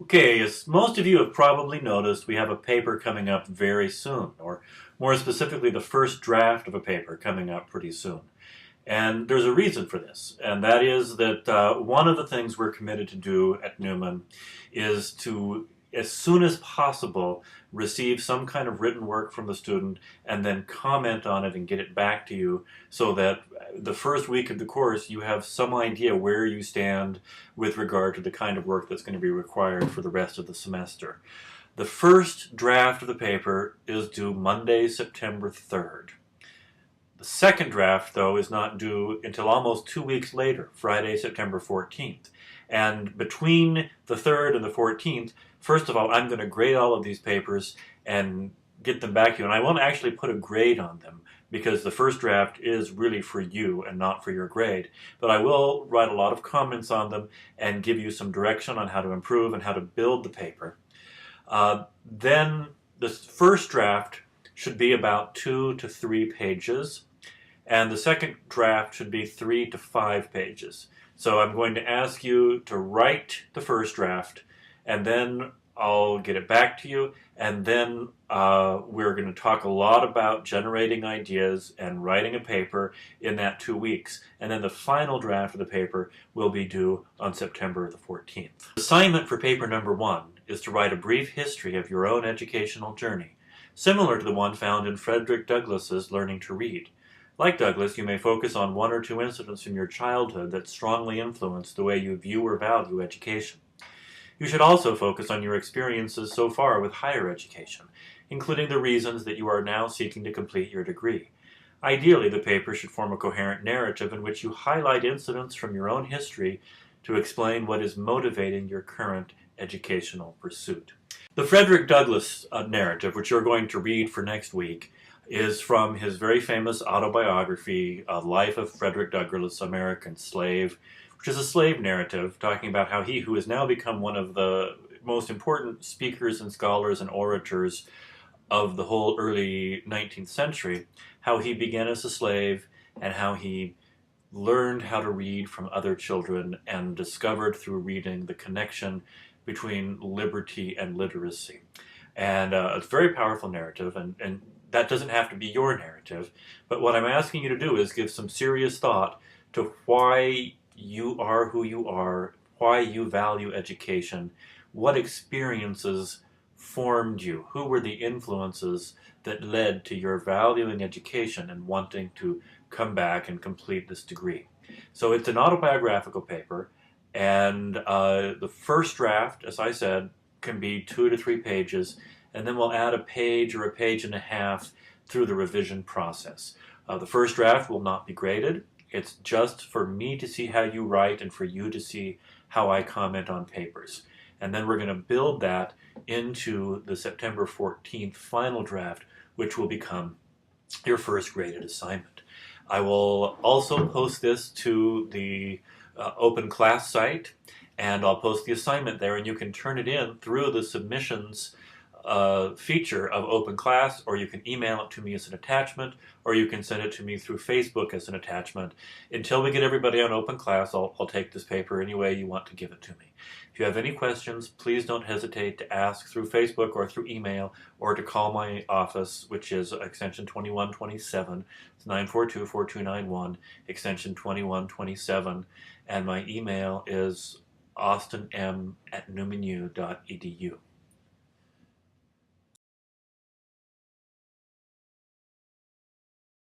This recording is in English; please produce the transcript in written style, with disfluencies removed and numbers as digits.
Okay, as most of you have probably noticed, we have a paper coming up very soon, or more specifically, the first draft of a paper coming up pretty soon. And there's a reason for this, and that is that one of the things we're committed to do at Newman is to, as soon as possible, receive some kind of written work from the student and then comment on it and get it back to you so that the first week of the course you have some idea where you stand with regard to the kind of work that's going to be required for the rest of the semester. The first draft of the paper is due Monday, September 3rd. The second draft, though, is not due until almost 2 weeks later, Friday, September 14th. And between the 3rd and the 14th, first of all, I'm going to grade all of these papers and get them back to you. And I won't actually put a grade on them because the first draft is really for you and not for your grade. But I will write a lot of comments on them and give you some direction on how to improve and how to build the paper. Then the first draft should be about 2 to 3 pages, and the second draft should be 3 to 5 pages. So I'm going to ask you to write the first draft, and then I'll get it back to you, and then we're going to talk a lot about generating ideas and writing a paper in that 2 weeks. And then the final draft of the paper will be due on September the 14th. The assignment for paper number 1 is to write a brief history of your own educational journey, similar to the one found in Frederick Douglass's Learning to Read. Like Douglass, you may focus on 1 or 2 incidents from your childhood that strongly influence the way you view or value education. You should also focus on your experiences so far with higher education, including the reasons that you are now seeking to complete your degree. Ideally, the paper should form a coherent narrative in which you highlight incidents from your own history to explain what is motivating your current educational pursuit. The Frederick Douglass narrative, which you're going to read for next week, is from his very famous autobiography, A Life of Frederick Douglass, American Slave, which is a slave narrative talking about how he, who has now become one of the most important speakers and scholars and orators of the whole early 19th century, how he began as a slave and how he learned how to read from other children and discovered through reading the connection between liberty and literacy. And it's a very powerful narrative, and that doesn't have to be your narrative. But what I'm asking you to do is give some serious thought to why you are who you are, why you value education, what experiences formed you, who were the influences that led to your valuing education and wanting to come back and complete this degree. So it's an autobiographical paper, and the first draft, as I said, can be 2 to 3 pages, and then we'll add a page or a page and a half through the revision process. The first draft will not be graded. It's just for me to see how you write and for you to see how I comment on papers. And then we're going to build that into the September 14th final draft, which will become your first graded assignment. I will also post this to the open class site, and I'll post the assignment there, and you can turn it in through the submissions feature of Open Class, or you can email it to me as an attachment, or you can send it to me through Facebook as an attachment. Until we get everybody on Open Class, I'll take this paper any way you want to give it to me. If you have any questions, please don't hesitate to ask through Facebook or through email, or to call my office, which is extension 2127. It's 942-4291, extension 2127, and my email is austinm@newmanu.edu.